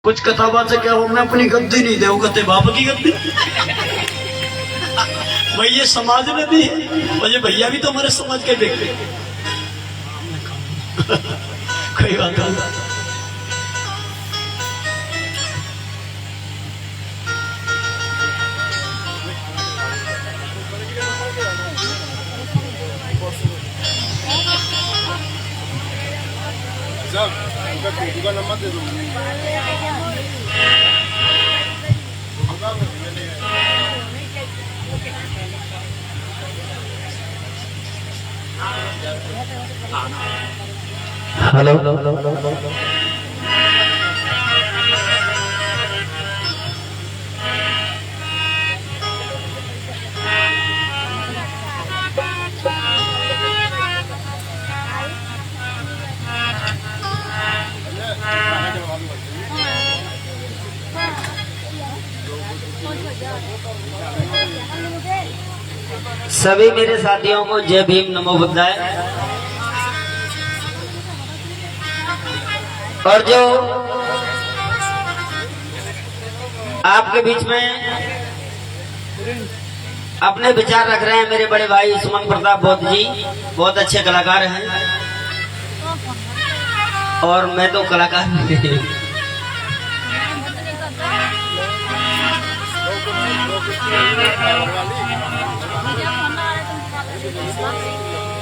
कुछ कथा से क्या हो, मैं अपनी गद्दी नहीं दे कहते बाप की गद्दी। भाई ये समाज में भी है और ये भैया भी तो हमारे समाज के देखते। कोई बात नहीं। हेलो सभी मेरे साथियों को जय भीम नमो बुद्धाय। और जो आपके बीच में अपने विचार रख रहे हैं मेरे बड़े भाई सुमन प्रताप बौद्ध जी, बहुत अच्छे कलाकार हैं और मैं तो कलाकार नहीं।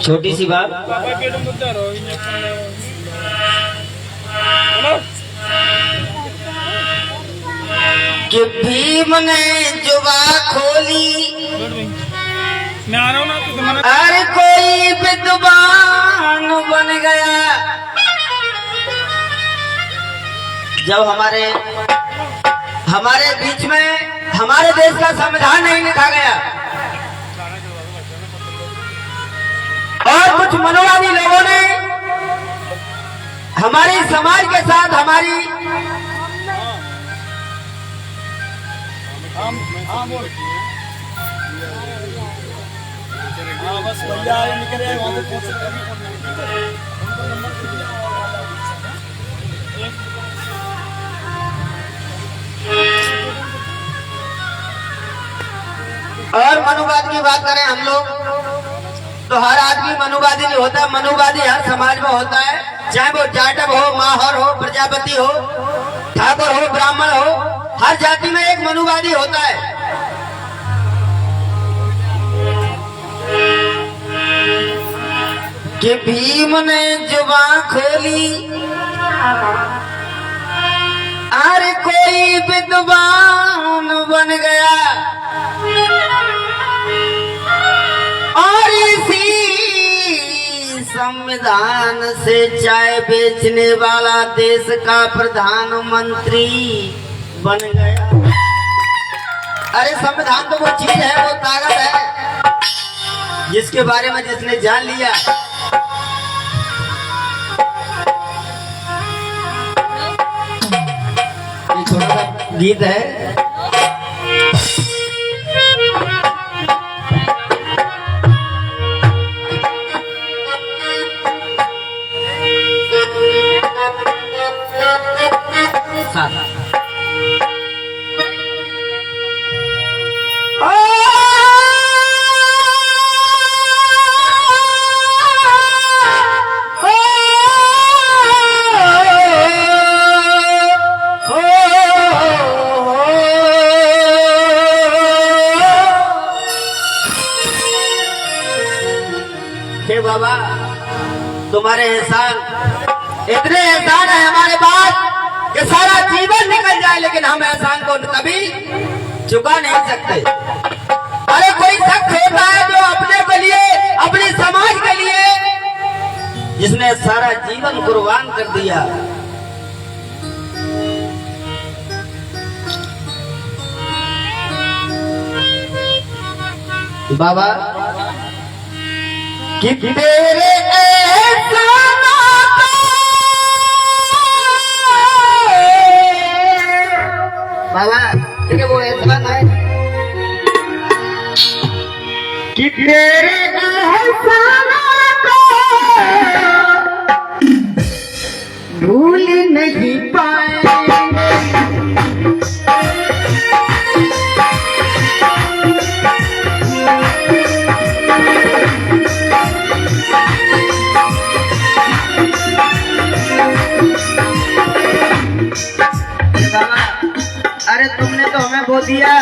छोटी सी बात, कि भीम ने जुबा खोली, अरे कोई विद्वान बन गया। जब हमारे बीच में हमारे देश का संविधान नहीं लिखा गया और कुछ मनोवादी लोगों ने हमारे समाज के साथ हमारी बस भैया निकले और मनुवाद की बात करें हम लोग तो हर आदमी मनुवादी नहीं होता। मनुवादी हर समाज में होता है, चाहे वो जाटव हो, माहौर हो, प्रजापति हो, ठाकुर हो, ब्राह्मण हो, हर जाति में एक मनुवादी होता है। कि भीम ने जुबान खोली, अरे कोई विद्वान बन गया और इसी संविधान से चाय बेचने वाला देश का प्रधानमंत्री बन गया। अरे संविधान तो वो चीज है, वो ताकत है जिसके बारे में जिसने जान लिया। ये थोड़ा सा गीत है। हे बाबा, तुम्हारे एहसान, इतने एहसान है हमारे पास कि सारा जीवन निकल जाए लेकिन हम एहसान को कभी चुका नहीं सकते। अरे कोई शख्स होता है जो अपने के लिए, अपने समाज के लिए जिसने सारा जीवन कुर्बान कर दिया। बाबा कि तेरे बाबा ठीक है, वो एहसान है कि तेरे एहसानों को भूल नहीं पाए। अरे तुमने तो हमें वो दिया,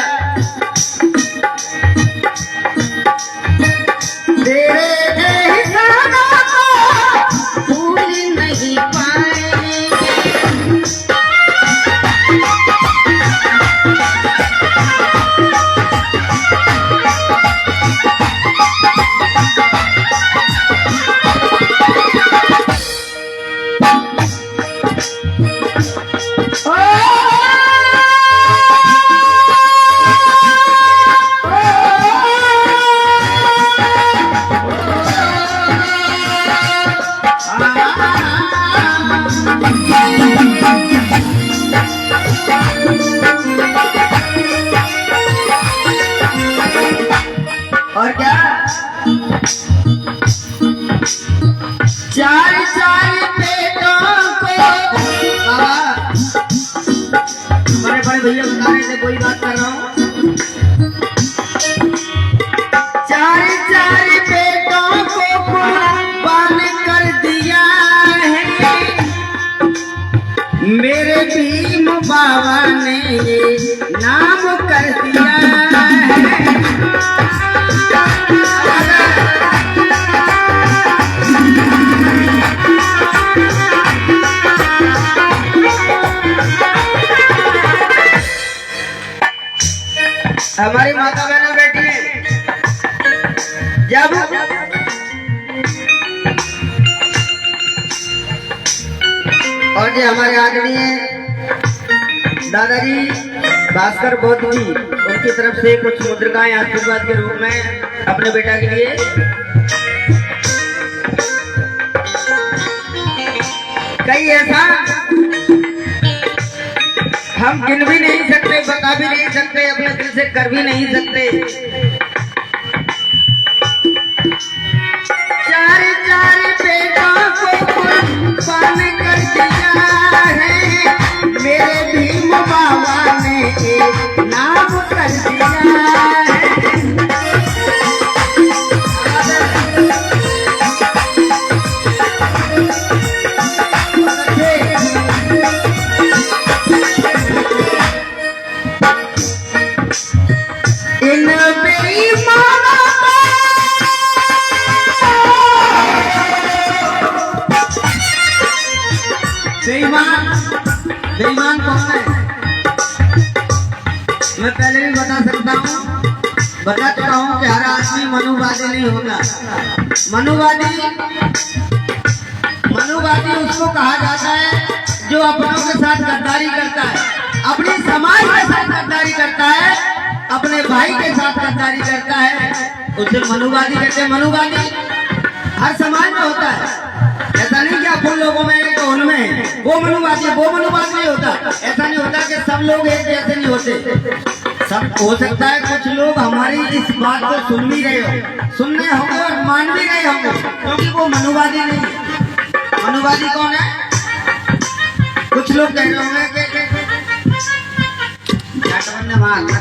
तेरे एहसानों को भूल नहीं पाएंगे। और क्या चार चार पेटों को, बाबा बड़े बड़े भैया बता रहे थे, कोई बात कर रहा हूँ। चार चार पेटों को कुर्बान कर दिया है मेरे भीम बाबा ने, ये नाम कर दिया है। हमारी माता बहनों बैठी है, जब और जो हमारे आदरणीय दादाजी भास्कर बौद्ध जी, उनकी तरफ से कुछ मुद्रिकाएं आशीर्वाद के रूप में अपने बेटा के लिए। कई ऐसा हम गिन भी नहीं सकते, बता भी नहीं सकते, अपने दिल से कर भी नहीं सकते। चार चार बेटों को कुर्बान कर दिया है मेरे भीम बाबा ने, एक नाम कर दिया है। इन बेईमानों बेईमान कौन है? मैं पहले भी बता सकता हूँ, बता चुका हूँ कि हर आदमी मनुवादी नहीं होता। मनुवादी उसको कहा जाता है जो अपनों के साथ गद्दारी करता है, अपने समाज के साथ गद्दारी करता है, अपने भाई के साथ गद्दारी करता है, उसे मनुवादी कहते हैं। मनुवादी हर समाज में होता है, ऐसा नहीं कि आप उन लोगों में तो उनमें वो मनुवादी नहीं होता। ऐसा नहीं होता कि सब लोग एक जैसे नहीं होते। सब हो सकता है कुछ लोग हमारी इस बात को सुन भी रहे हो, सुनने होंगे और मान भी रहे होंगे, क्योंकि वो मनुवादी नहीं है। मनुवादी कौन है? कुछ लोग कह रहे होंगे कि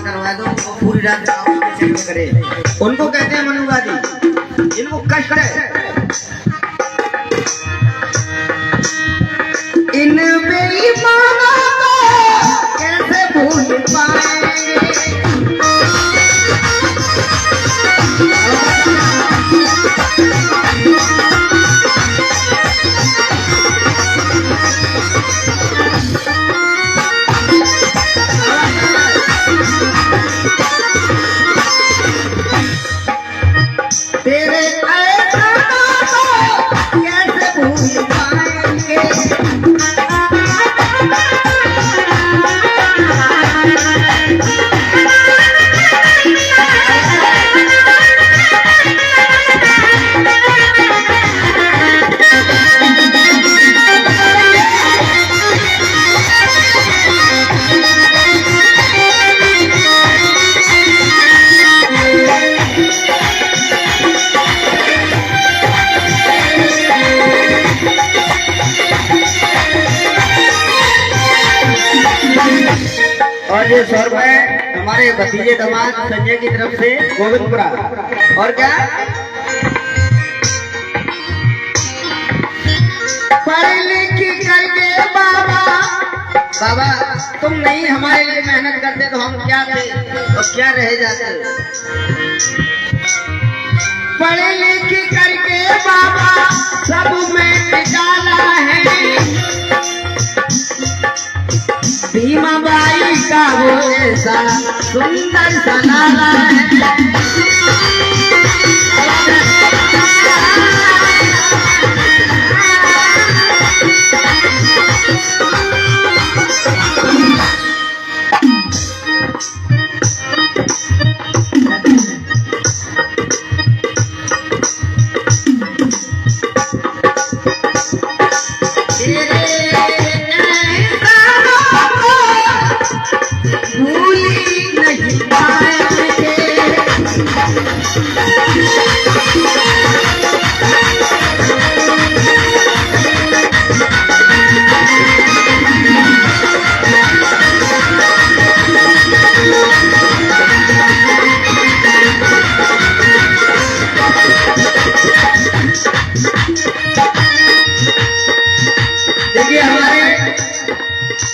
करवा दो, वो पूरी रात करे, उनको कहते हैं मनुवादी, इनको कष्ट है। इन बेईमानों को कैसे भूल पाएंगे? तेरे एहसानों को कैसे भूल पाएंगे? और ये 100 रुपए हमारे भतीजे दामाद संजय की तरफ से गोविंदपुरा। और क्या पढ़ लिख करके बाबा बाबा तुम नहीं हमारे लिए मेहनत करते तो हम क्या थे तो क्या रह जाते। पढ़े लिख करके बाबा सब में डाला है, भीमा बाई का वो ऐसा सुंदर सा लाला है।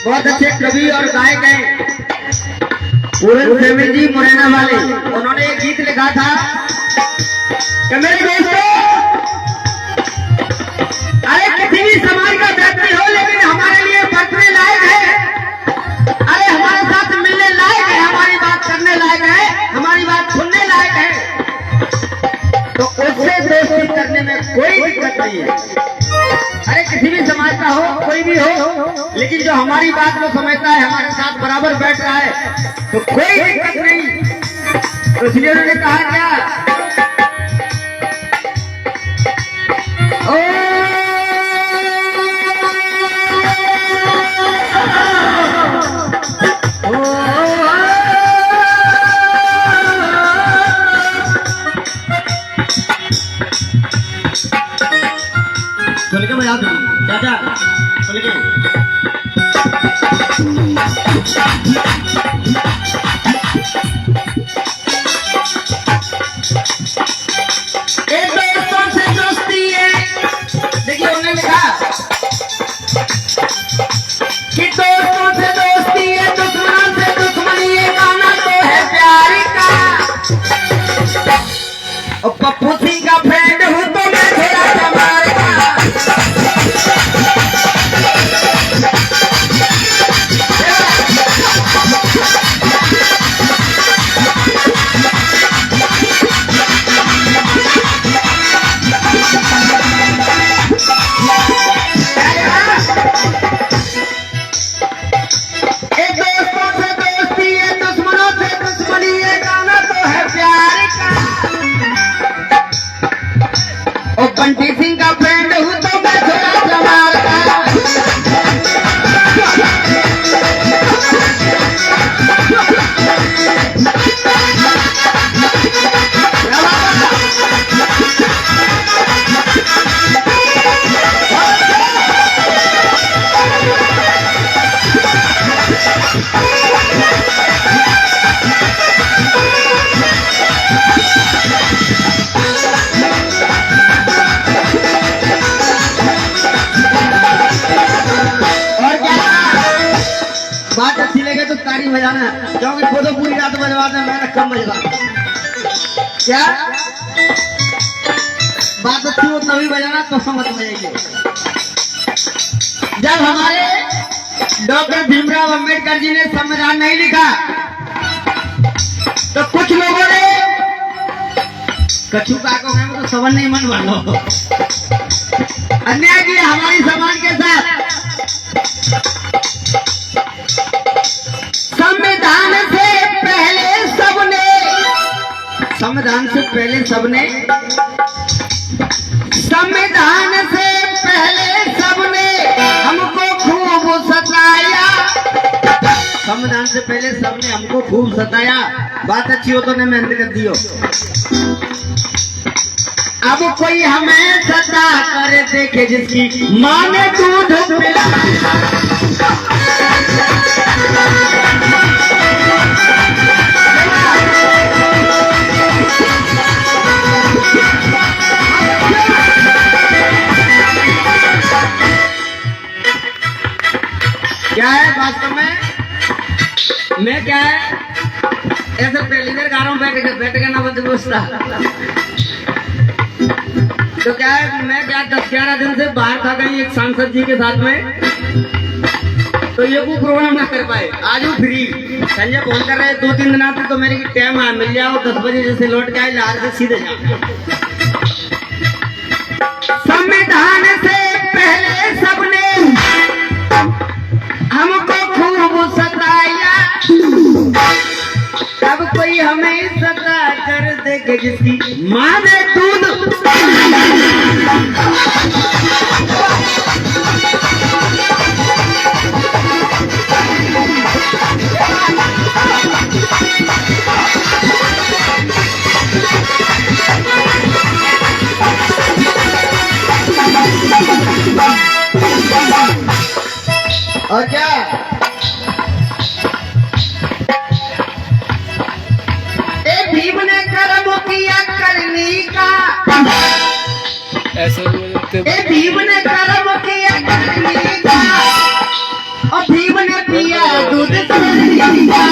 बहुत अच्छे कवि और गायक हैं पूरन प्रेमी जी मुरैना वाले। उन्होंने एक गीत लिखा था कि मेरे दोस्तों, अरे किसी भी समाज का व्यक्ति हो लेकिन हमारे लिए बरतने लायक है, अरे हमारे साथ मिलने लायक है, हमारी बात करने लायक है, हमारी बात सुनने लायक है, तो उससे दोस्ती करने में कोई दिक्कत नहीं है। अरे किसी भी समाज का हो, कोई भी हो, लेकिन जो हमारी बात को समझता है, हमारे साथ बराबर बैठ रहा है, तो कोई दिक्कत नहीं। तो इसलिए उन्होंने कहा क्या, सुन के बजा दो चाचा, सुन के एक दोस्तों से दोस्ती है। देखिए उन्होंने लिखा कि दोस्तों से दोस्ती है, दुश्मन से दुश्मनी, ये गाना तो है प्यार का। और पप्पू सिंह का फ्रेंड हूँ तो मैं थोड़ा कमार का। बंटी सिंह का फ्रेंड हूँ तो मैं थोड़ा जमार का। बात अच्छी लगे तो ताली बजाना, क्योंकि खुद पूरी रात बजवाना, मैंने कम बजवा। क्या बात अच्छी हो तभी बजाना, तो समझ बजाइए। जब हमारे डॉक्टर भीमराव अंबेडकर जी ने संविधान नहीं लिखा तो कुछ लोगों ने कछु काको में तो सवन नहीं मन वालो अन्याय किया हमारी समाज के साथ। संविधान से पहले सबने संविधान से पहले सबने हमको खूब सताया। संविधान से पहले सबने हमको खूब सताया। बात अच्छी हो तो ने मेहनत कर दियो। अब कोई हमें सता कर देखे जिसकी माँ ने दूध पिला। क्या है बात मैं क्या है ऐसे पहली देर गा रहा हूँ बैठ के ना बंद दोस्ता। तो क्या है मैं क्या 10-11 दिन से बाहर था कहीं एक सांसद जी के साथ में, तो ये को प्रोग्राम ना कर पाए। आज वो फ्री संजय फोन कर रहे 2-3 दिन आते तो मेरे टाइम मिल जाओ 10 बजे जैसे लौट के आए लार से सीधे जाओ। संविधान से पहले सबने हमको खूब सताया, तब कोई हमें सता कर देखे जिसकी माँ ने दूध। और क्या भीम ने कर्म किया करनी का, ऐसे भीम ने कर्म किया करनी का, और भीम ने पिया दूध करनी का।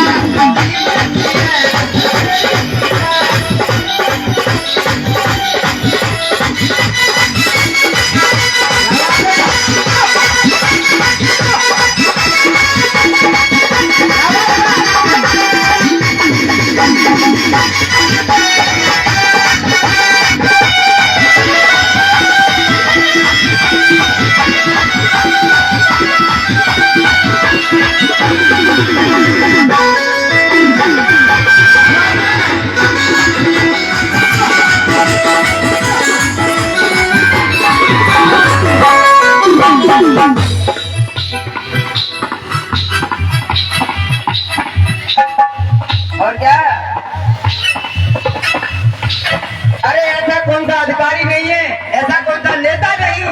और क्या अरे ऐसा कौन सा अधिकारी नहीं है, ऐसा कौन सा नेता नहीं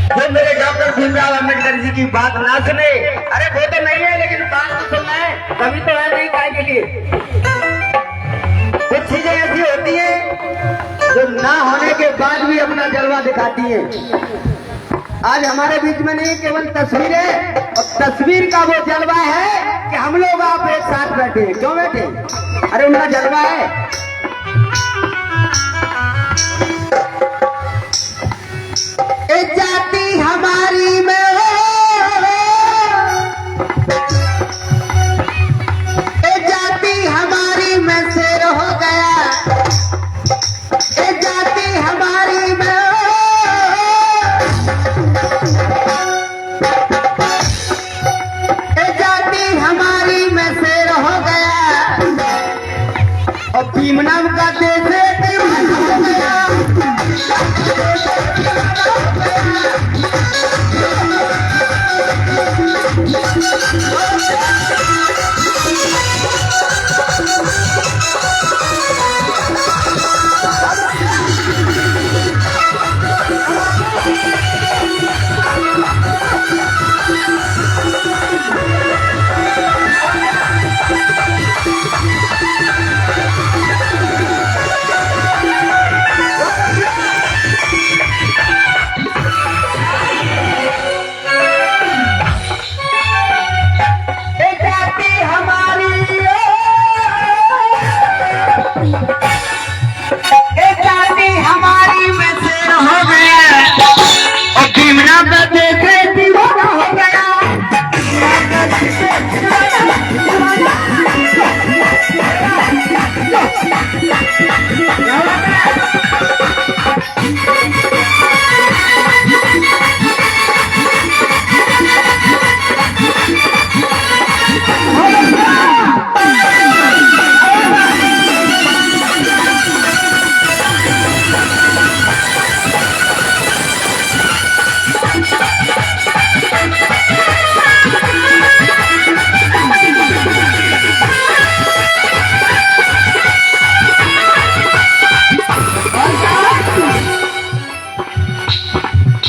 जो मेरे डॉक्टर भीमराव अम्बेडकर जी की बात ना सुने। अरे वो तो नहीं है लेकिन बात तो सुनना है, कभी तो है नहीं काय के लिए। कुछ चीजें ऐसी होती हैं जो ना होने के बाद भी अपना जलवा दिखाती हैं। आज हमारे बीच में नहीं केवल तस्वीर है, और तस्वीर का वो जलवा है कि हम लोग आप एक साथ बैठे हैं। क्यों बैठे? अरे उनका जलवा है। एक जाति हमारी में एक जाति हमारी में शेर हो गया, एक जाति हमारी में एक जाति हमारी में शेर हो गया, और भीम नाम का देश हो गया।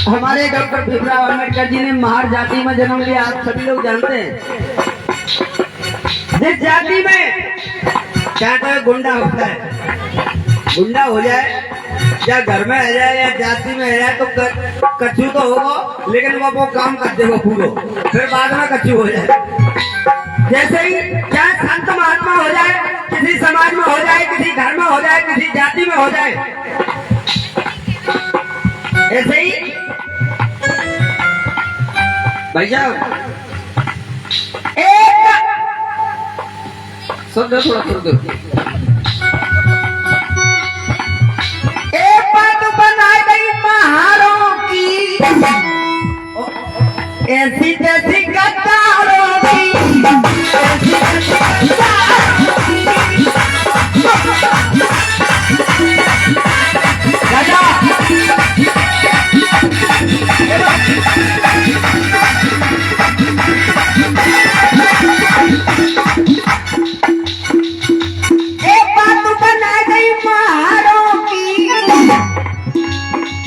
हमारे डॉक्टर भीमराव अम्बेडकर जी ने महार जाति में जन्म लिया। आप सभी लोग जानते हैं जिस जाति में क्या तो गुंडा होता है, गुंडा हो जाए या घर में रह जाए या जाति में रह जाए तो कच्चू तो होगा, लेकिन वो काम कर देगा पूरा, फिर बाद में कच्चू हो जाए। जैसे ही चाहे संत महात्मा हो जाए, किसी समाज में हो जाए, किसी घर में हो जाए, किसी जाति में हो जाए, ऐसे ही भैया एक सुन दो, थोड़ा सुन दो। एक बात बनाई गई पहाड़ों की, ऐसी तैसी कतारों की, एक बात बनाई गई पहाड़ों की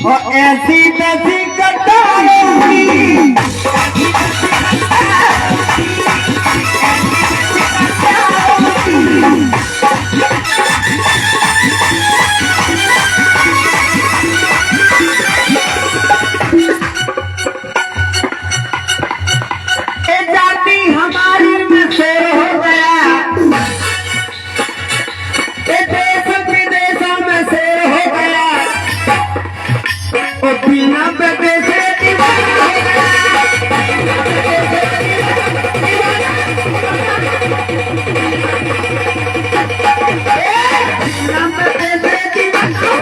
और ऐसी तैसी कतारों की, जाति हमारी में शेर हो गया, देश विदेशों में शेर हो गया, और बिना बेटे से दीवाना हो गया, बिना बेटे से दीवाना हो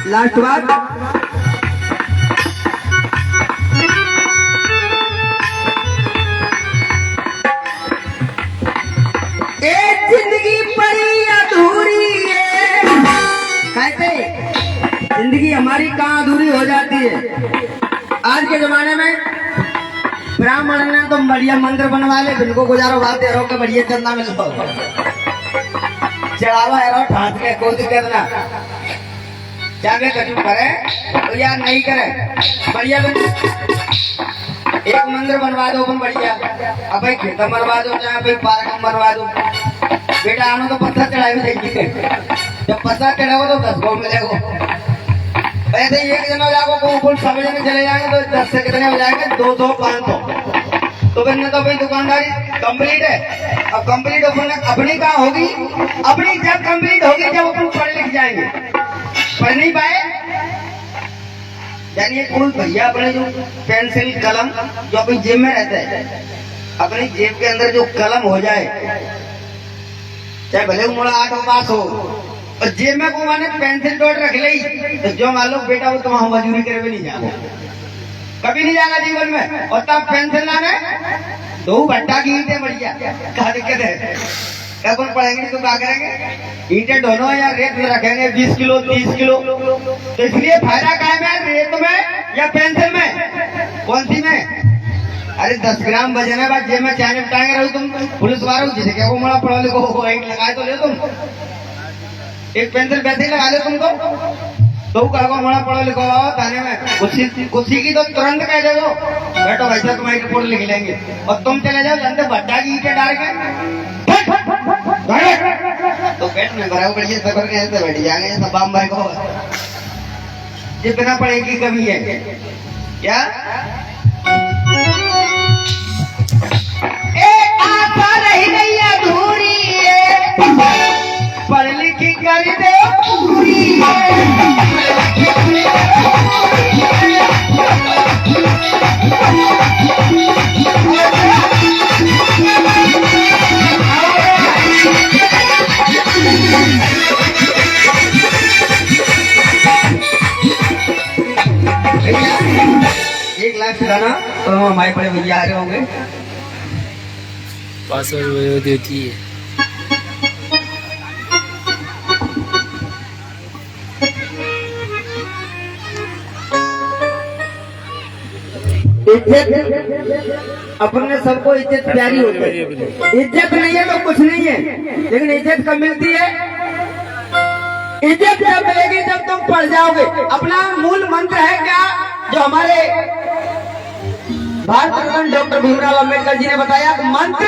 लास्ट बात, एक जिंदगी पड़ी अधूरी है, कहते जिंदगी हमारी कहाँ अधूरी हो जाती है। आज के जमाने में ब्राह्मण ने तो बढ़िया मंदिर बनवा ले, बिनको गुजारो बात दे रहो के बढ़िया चंदा मिल चढ़ावा है, ठाट के कोई दिक्कत ना, चाहे कटू करे तो यार नहीं करे, बढ़िया एक मंदिर बनवा दो अपन बढ़िया, अब भाई खेत बनवा दो, चाहे भाई पार्क में बनवा दो, बेटा आनो तो पत्थर चढ़ाए भी देखिए, जब पत्थर चढ़ाओ तो 10 गो मिलेगा, ऐसे ही एक जना जाओ को फुल सब जने चले जाएंगे तो 10 से कितने हो जाएंगे, 200 500, तो फिर तो भाई दुकानदारी कंप्लीट है। अब कंप्लीट अपनी कहाँ होगी, अपनी जब कंप्लीट होगी जब अपन पढ़ लिख जाएंगे, पढ़ नहीं पाए यानी कोई भैया अपने जो पेंसिल कलम जो अपनी जेब में रहता है, अपनी जेब के अंदर जो कलम हो जाए, चाहे भले मोड़ा 8 पास हो, और जेब में को माने पेंसिल डॉट रख ली, तो जो मालूम बेटा वो तुम मजदूरी करे भी नहीं जाओ, कभी नहीं जाएगा जीवन में। और तब पेंसिल लाने 2 भट्टा की ईंटें बढ़िया, क्या दिक्कत है, कब पढ़ेंगे तो क्या करेंगे, ईंटें दोनों या रेत में रखेंगे 20 किलो 30 किलो, तो इसलिए फायदा काय में, रेत में या पेंसिल में, कौन सी में? अरे 10 ग्राम वजन है बाद जेब में चाय निपटाएंगे रहो तुम पुलिस वालों, जिसे क्या वो बड़ा पढ़ो लिखो वो ईंट लगाए तो ले तुम, एक पेंसिल वैसे ही लगा ले तुमको, तो कहो बड़ा पढ़ो लिखो आओ थाने में, कुर्सी की तो तुरंत कह दे दो बैठो भाई साहब तुम्हारी रिपोर्ट लिख लेंगे, और तुम चले जाओ जानते भट्टा की ईंटें डाल के तो पेट में भरा बढ़िया सफर के ऐसे बैठ जाएंगे सब बाम भाई को, ये बिना पढ़े की कमी है क्या? आशा रही नहीं अधूरी है, पढ़ लिखी कर दे पूरी गाना तो हमारे बड़े भैया आ रहे होंगे, पासवर्ड देती है। इज्जत अपने सबको इज्जत प्यारी होती है। इज्जत नहीं है तो कुछ नहीं है, लेकिन इज्जत कब मिलती है? इज्जत जब मिलेगी जब तुम पढ़ जाओगे। अपना मूल मंत्र है क्या, जो हमारे भारत रत्न डॉक्टर भीमराव अम्बेडकर जी ने बताया, मंत्र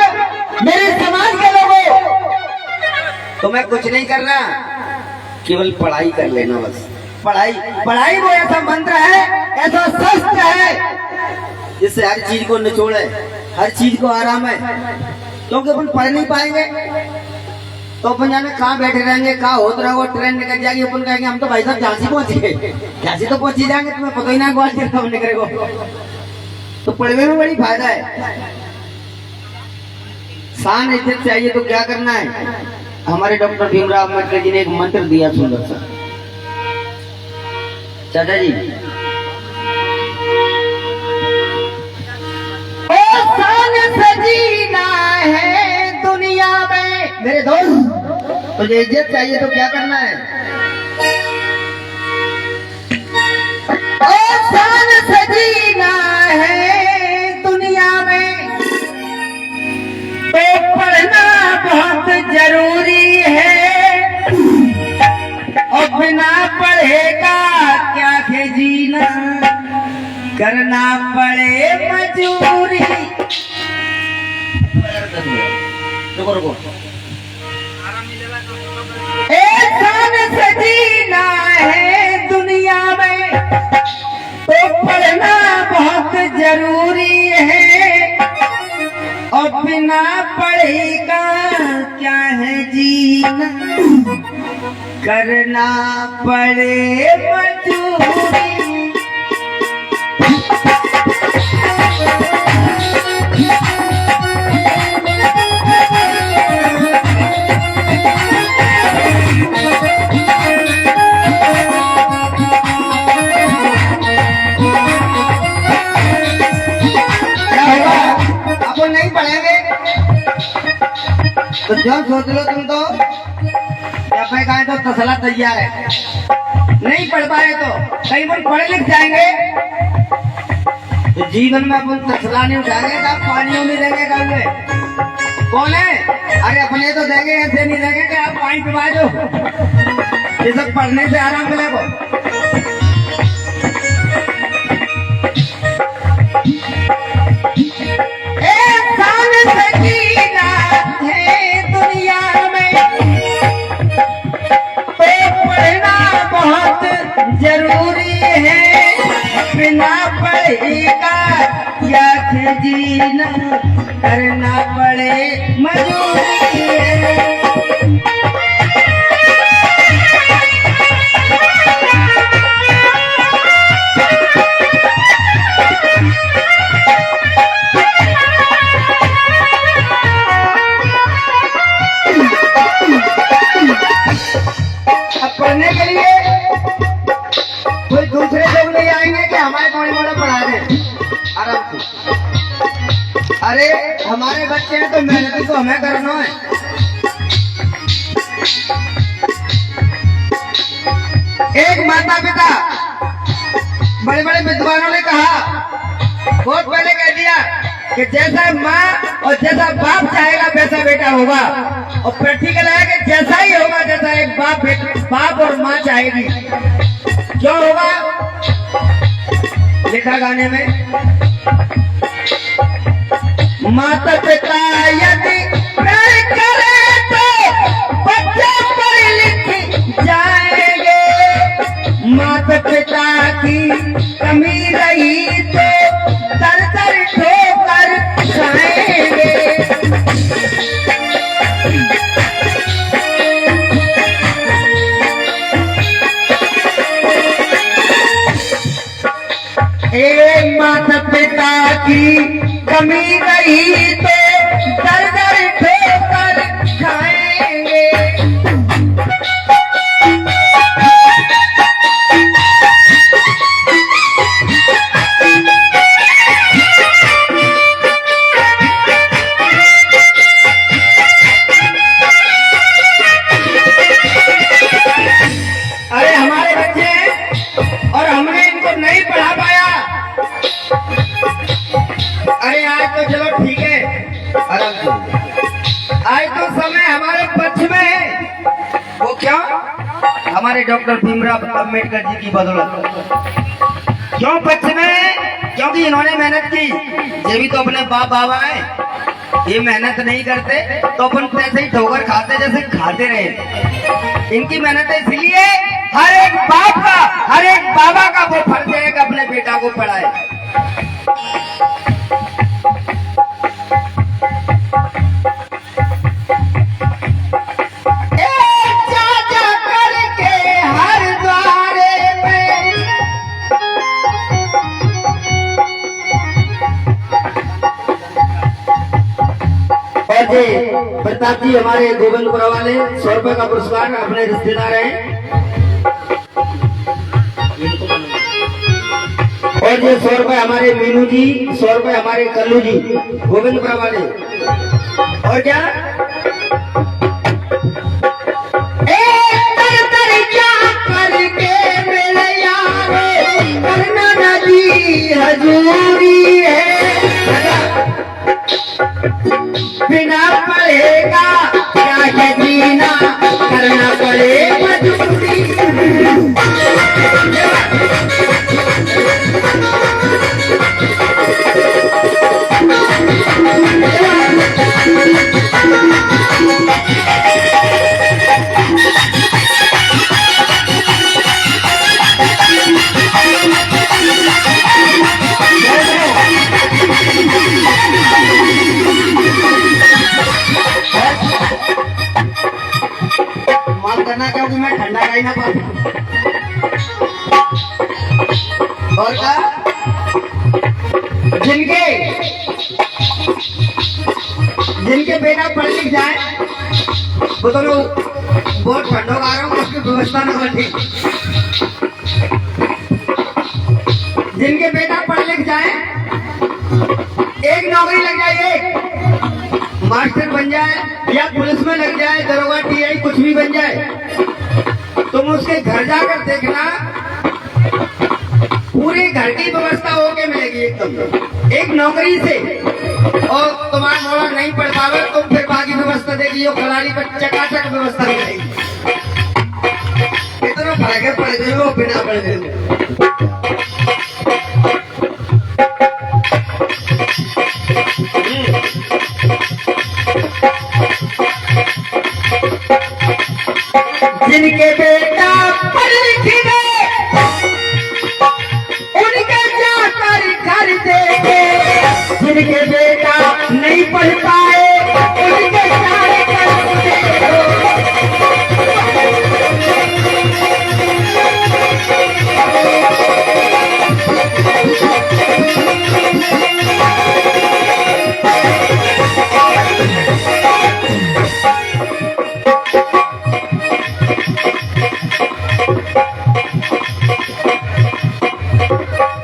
मेरे समाज के लोगों तुम्हें कुछ नहीं करना, केवल पढ़ाई कर लेना बस। पढ़ाई पढ़ाई वो ऐसा मंत्र है, ऐसा शस्त्र है जिससे हर चीज को निचोड़ है, हर चीज को आराम है। क्योंकि अपन पढ़ नहीं पाएंगे तो अपन जाने कहाँ बैठे रहेंगे, कहाँ होता रहोगे, ट्रेन निकल जाएगी, अपन कहेंगे हम तो भाई साहब झांसी पहुंच गए। झांसी तो पहुंच ही जाएंगे, तुम्हें पता ही ना ग्वालियर कब निकलेगा। तो पढ़ने में बड़ी फायदा है। शान इज्जत चाहिए तो क्या करना है? हमारे डॉक्टर भीमराव अम्बेडकर जी ने एक मंत्र दिया सुंदर सा। चाचा जी, ओ शान से जीना है दुनिया में। मेरे दोस्त, तुझे इज्जत चाहिए तो क्या करना है? ओ शान से जीना है दुनिया में तो पढ़ना बहुत जरूरी है, और बिना पढ़ेगा क्या है जीना, करना पड़े मजूरी। रुको रुको, शान से जीना है दुनिया में तो पढ़ना बहुत जरूरी है, और बिना पढ़ेगा क्या है जीना, करना पड़े मजूरी। नहीं पढ़ेंगे तो जो सोच लो तुम तो कहें तो तसला तैयार है। नहीं पढ़ पाए तो कहीं अपन पढ़ लिख जाएंगे तो जीवन में अपन तसला नहीं उठाएंगे, कहा पानियों में देंगे कभी कौन है? अरे अपने तो देंगे, ऐसे नहीं देंगे कि आप पानी पिवा दो। ये सब पढ़ने से आराम मिलेगा। जरूरी है, बिना पढ़ेगा क्या है जीना, करना पड़े मजूरी है। अब पढ़ने के लिए कोई दूसरे लोग नहीं आएंगे कि हमारे मोड़े मोड़े पढ़ा दें आराम से। अरे हमारे बच्चे हैं तो मेहनत तो हमें करना है। एक माता पिता बड़े बड़े विद्वानों ने कहा, बहुत पहले कह दिया कि जैसा माँ और जैसा बाप चाहेगा वैसा बेटा होगा, और प्रैक्टिकल है कि जैसा ही होगा जैसा एक बाप और माँ चाहेगी। क्यों होगा? लिखा गाने में, माता पिता यदि प्यार करे तो बच्चे पढ़ लिख जाएंगे, माता पिता की कमी रही तो दर दर ठोकर खाएंगे। माता पिता की कमी रही तो दर दर ठोकर खाएंगे। अरे हमारे बच्चे और हमने इनको नहीं पढ़ा पाया तो चलो ठीक है, आराम से। आज तो समय हमारे पक्ष में है। वो क्या? हमारे डॉक्टर भीमराव अम्बेडकर जी की बदौलत। क्यों पक्ष में है? क्योंकि इन्होंने मेहनत की। ये भी तो अपने बाप बाबा है, ये मेहनत नहीं करते तो अपन पैसे ही ठोकर खाते जैसे खाते रहे। इनकी मेहनत है, इसलिए हर एक बाप का, हर एक बाबा का वो फर्ज है कि अपने बेटा को पढ़ाए। प्रताप जी हमारे गोविंदपुरा वाले 100 रुपए का पुरस्कार अपने रिश्तेदार हैं। और ये 100 रुपए हमारे मीनू जी, 100 रुपए हमारे कल्लू जी गोविंदपुरा वाले। और क्या हजूरी है, बिना पढ़ेगा क्या जीना, करना पड़े मजबूरी। करना क्योंकि मैं ठंडा का ही ना पाता। और क्या जिनके बेटा पढ़ लिख जाए वो तो लोग बहुत ठंडो आ रहा हूँ, उसकी व्यवस्था न बनी। जिनके बेटा पढ़ लिख जाए, एक नौकरी लग जाए, एक मास्टर बन जाए या पुलिस में लग जाए, दरोगा टीआई कुछ भी बन जाए, तुम उसके घर जाकर देखना पूरे घर की व्यवस्था होके मिलेगी एकदम, एक नौकरी से। और तुम्हारा मोड़ा नहीं पढ़ पावे तुम फिर बाकी व्यवस्था देगी, वो खिलाड़ी पर चकाचक व्यवस्था मिलेगी। इतना फर्क पड़ गए वो बिना पढ़ गए। जिनके बेटा पढ़ लिख गए उनके जाकर घर देंगे, जिनके बेटा नहीं पढ़ पाए उनके जाकर घर देंगे।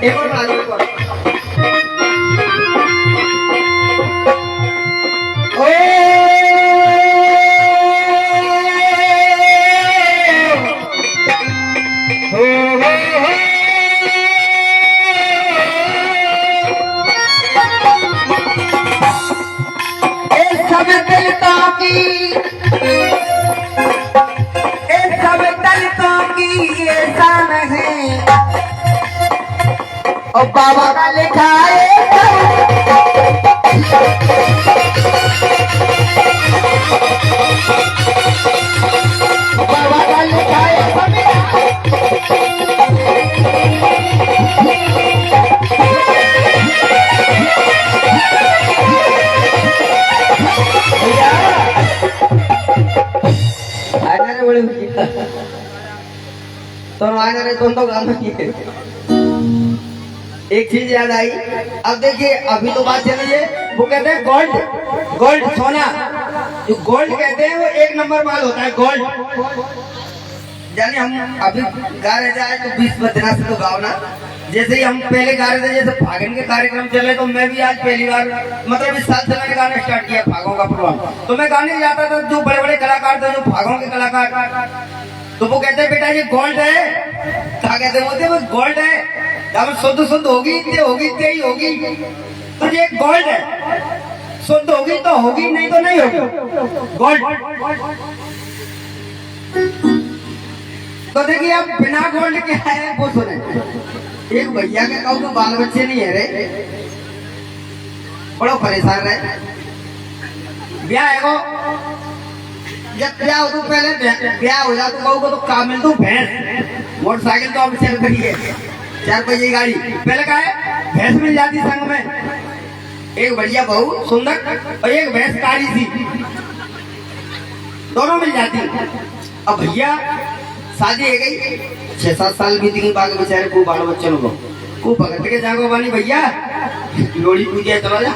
एक और बना दो, एक और। सब दलितों की ये शान है और बाबा का लिखा है। बाबा का लिखा है तो आगे तो गाना किए। एक चीज याद आई, अब देखिए अभी तो बात चल रही है, वो कहते हैं गोल्ड, गोल्ड सोना, जो गोल्ड कहते हैं वो एक नंबर माल होता है गोल्ड। यानी हम अभी गा रहे जाए तो 20-25 से तो गाओ ना, जैसे ही हम पहले गा रहे थे, जैसे फागन के कार्यक्रम चल रहे, तो मैं भी आज पहली बार मतलब इस साल से मैंने गाना स्टार्ट किया फागों का प्रोग्राम। तो मैं गाने जाता था, जो बड़े बड़े कलाकार थे, जो फागों के कलाकार, तो वो कहते हैं बेटा ये गोल्ड है, क्या कहते हैं वो गोल्ड है, शुद्ध शुद्ध होगी इतने ही होगी। तो ये गोल्ड है, शुद्ध होगी तो होगी, नहीं तो नहीं होगी। गोल्ड तो देखिए अब बिना गोल्ड के है वो सुने। एक भैया के कहूँ तो बाल बच्चे नहीं है रे, बड़ो परेशान रहे। ब्याह है को जब ब्याह हो तो पहले ब्याह हो जा तो कहूँ को तो काम मिल तू भैंस, मोटरसाइकिल तो अब चल रही है 4 पहिए गाड़ी, पहले का है भैंस मिल जाती संग में, एक बढ़िया बहू सुंदर और एक भैंस काली सी, दोनों मिल जाती। अब भैया शादी है गई 6-7 साल बीत गई, बाकी बेचारे को बाल बच्चों को भगत के जागो बानी भैया लोड़ी पूजा चला जा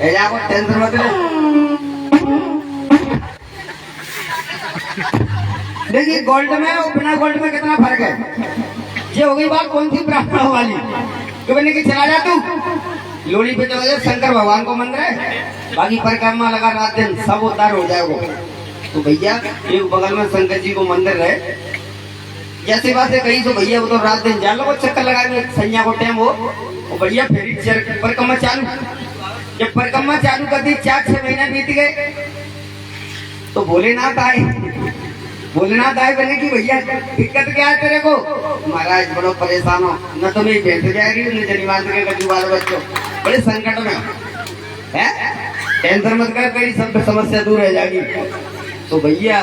जाको टेंशन मत ले। देखिए गोल्ड में और बिना गोल्ड में कितना फर्क है। ये हो गई बात कौन सी ब्राह्मण वाली, तो मैंने कि चला जा तू लोड़ी पे चला जा, शंकर भगवान को मंदिर है, बाकी परिक्रमा लगा रात दिन सब उतार हो जाएगा। तो भैया एक बगल में शंकर जी को मंदिर है, जैसे बात है कहीं तो भैया वो तो रात दिन जान लो चक्कर लगाएंगे, संज्ञा को टाइम हो भैया फिर परिक्रमा चालू। जब परिक्रमा चालू कर दी 4-6 महीने बीत गए तो भोलेनाथ आए बोले कि भैया दिक्कत क्या है तेरे को। महाराज बड़ो परेशान हो, न तो मेरी भैंस जाएगी न जनीमान के कटी वाले बच्चों बड़े संकट में है, टेंशन मत कर तेरी सब समस्या दूर रह जाएगी। तो भैया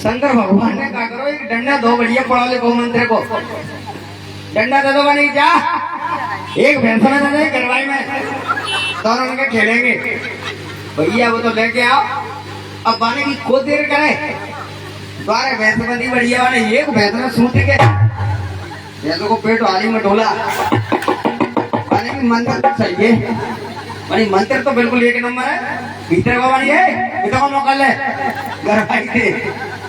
शंकर भगवान ने कहा करो एक डंडा दो बढ़िया पढ़ा ले गौ मंत्र को, डंडा दे दो बनी जा, एक भैंस में दे दे गरवाई में, दोनों उनके खेलेंगे। भैया वो तो लेके आओ, अब बाने की खोद देर करे द्वारे भैंस बंदी बढ़िया वाले एक भैंस में सूट के भैंसों को पेट वाली में ढोला बाने की मंत्र तो सही है, बड़ी मंत्र तो बिल्कुल एक नंबर है। भीतर को बनी है बितो को मौका ले गरवाई थे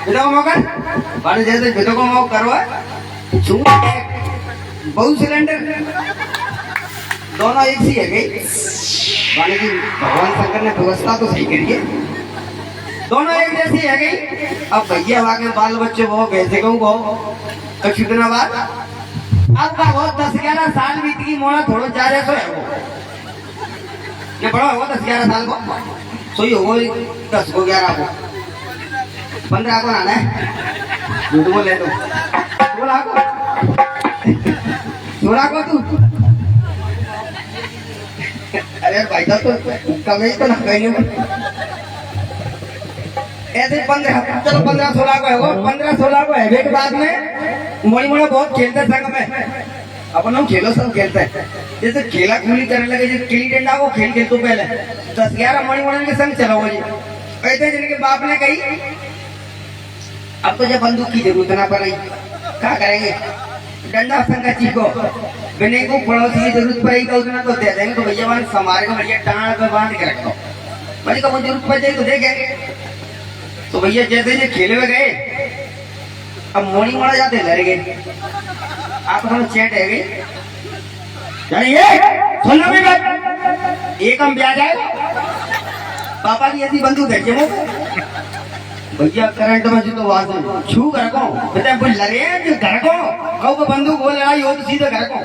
बितो को मौका बाने जैसे बितो को मौका करवा छूट बहुत सिलेंडर दोनों एक सी है गई, बाने की भगवान शंकर ने व्यवस्था तो सही करी है, दोनों एक जैसी है गई। अब भैया वाके बाल बच्चे वो भैंसे को कछु दिनों बाद अब का वो 10-11 साल बीत गई, मोड़ा थोड़ा जा रहे तो है वो ने बड़ा हो 10-11 साल को सोई हो 10 को 11 को 15 को आना है झूठ बोले तो 16 को तू अरे भाई साहब तो कम ही तो ना कहीं ऐसे 15 चलो 15-16 को है वो 15-16 को है के बाद में मोड़ी मोड़ा बहुत खेलते संग में अपन हम खेलो सब खेलते हैं, जैसे खेला खुली करने लगे जैसे गिल्ली डंडा को खेल तो पहले 10-11 मोड़ी मोड़न के संग चलाओ जी कहते जिनके बाप ने कही अब तो जब बंदूक की जरूरत ना पड़ी क्या करेंगे, डंडा शंकर जी को बिने को पड़ोसी की जरूरत पड़ेगी तो उतना तो दे देंगे। तो भैया मान समारे को बढ़िया टांग पे बांध के रखो, भाई को जरूरत पड़ जाएगी तो देखेंगे। तो भैया जैसे ये खेले में गए अब मोड़ी मोड़ा जाते लड़ गए, आप हम चैट है गई जानिए सुनना भी बात एक हम ब्याह जाए पापा की ऐसी बंदूक है जेमो भैया करंट में जो तो आवाज छू घर को बेटा बोल लगे जो घर को कहो को बंदूक हो लड़ाई हो तो सीधे घर को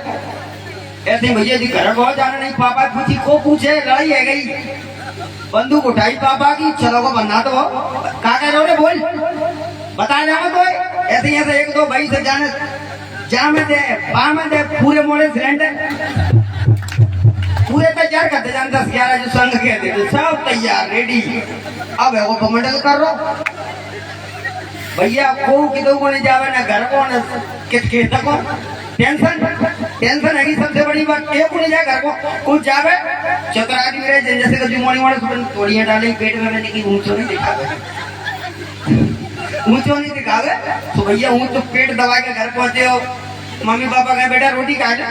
ऐसे भैया जी घर को जाना नहीं, पापा पूछी को पूछे लड़ाई है गई, बंदूक उठाई पापा की चलो को बनना तो का कह रहे हो बोल बता जाओ तो ऐसे ऐसे 1-2 भाई से जाने जा में दे पा में दे पूरे मोड़े सिलेंडर पूरे तैयार करते जान 10-11 जो संग के थे सब तैयार रेडी। अब है वो कमंडल कर रो भैया को किधर को नहीं जावे ना घर को ना कित को टेंशन है सबसे बड़ी बात, एक नहीं जाए घर को कुछ जावे चतुरादी मेरे जैसे कभी मोड़ी मोड़ी तोड़ियां डाले पेट में मैंने की ऊंचो नहीं दिखावे तो भैया ऊंच तो पेट दबा के घर पहुंचे हो, मम्मी पापा कहे बेटा रोटी खा जा,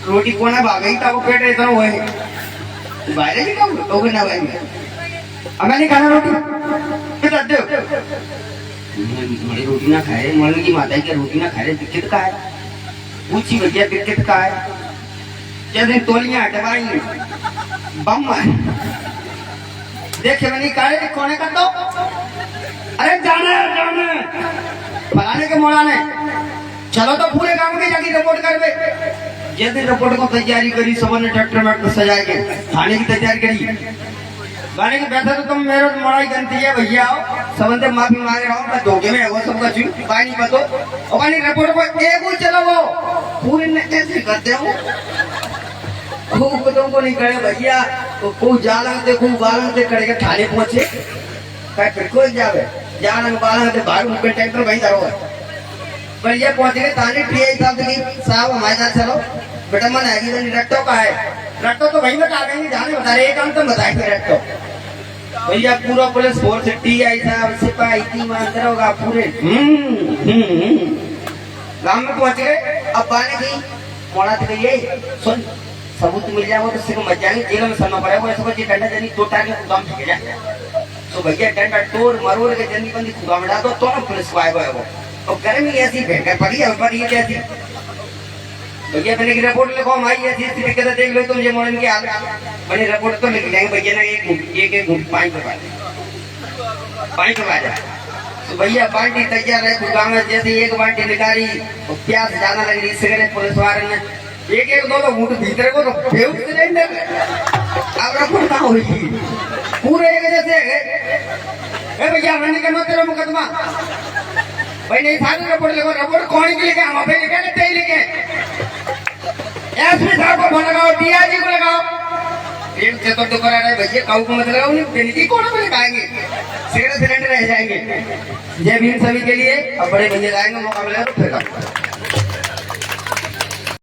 रोटी कोना भागई था वो पेट इतना हुए बाहर नहीं खाऊंगा तो ना भाई अब नहीं खाना रोटी बेटा दे रोटी ना खाए मरने की माता की रोटी ना खाए दिक्कत का है, पूछी भैया दिक्कत का है, जैसे तोलियां हटवाई बम देखे मैंने कहा कोने कर दो, अरे जाना फलाने के मोड़ाने चलो तो पूरे गांव के जाके रिपोर्ट कर जिस दिन रिपोर्ट को तैयारी करी सब ने ट्रैक्टर में सजा के थाने की तैयारी करी गाने की पैसा तो तुम मेरे मड़ाई गनती है भैया आओ सबंदे माफी मांग रहा हूँ मैं धोखे में वो सबका चू पानी बतो और पानी रिपोर्ट को एक ही चलो वो पूरे ने कैसे करते हो खूब तुमको नहीं करे भैया तो खूब जालंग से खूब बालंग से करेगा थाने पहुंचे क्या फिर कोई जावे जालंग बालंग से भाग मुझे ट्रैक्टर वहीं धरो भैया पहुंच गए थाने टीआई साहब से साहब हमारे साथ चलो बेटा मन आएगी तो रट्टो का है रट्टो तो वहीं बता देंगे जाने बता रहे एक काम तो बताएंगे रट्टो भैया पूरा पुलिस फोर्स टीआई साहब सिपाही तीन होगा पूरे गांव में पहुंच गए अब बाने की मोड़ा तो गई सुन सबूत मिल जाए वो तो सिर्फ मच जाएंगे जेल में सरना पड़ेगा ऐसा कुछ डंडा जनी तोटा के खुदाम फेंक जाए तो भैया डंडा तोड़ मरोड़ के जनी बंदी खुदा में डाल दो तो ना पुलिस को आएगा वो और गर्मी ऐसी भयंकर पड़ी है पर ये कैसी भैया मैंने की रिपोर्ट लिखो हम आई ऐसी दिक्कत देख लो तुम ये मोड़न की हाल मैंने रिपोर्ट तो लिख लेंगे भैया ना एक पानी करवा जाए तो भैया बाल्टी तैयार है खुदा में जैसे एक बाल्टी निकाली और प्यास ज्यादा लग रही सिगरेट पुलिस वाले ने एक दो घूट भीतर को तो फेंक सिलेंडर अब रिपोर्ट ना हुई पूरे एक जैसे भैया मैंने कहना तेरा मुकदमा भाई नहीं था रिपोर्ट लिखो रिपोर्ट कौन की लिखे हम अभी लिखे ना तेरी लिखे एसपी साहब को फोन लगाओ डीआईजी को लगाओ एक चतुर तो करा रहे भैया काऊ को मत लगाओ नहीं पेनल्टी कौन पे लगाएंगे सिगरेट सिलेंडर रह जाएंगे जय भीम सभी के लिए अब बड़े भैया आएंगे मौका मिलेगा तो फिर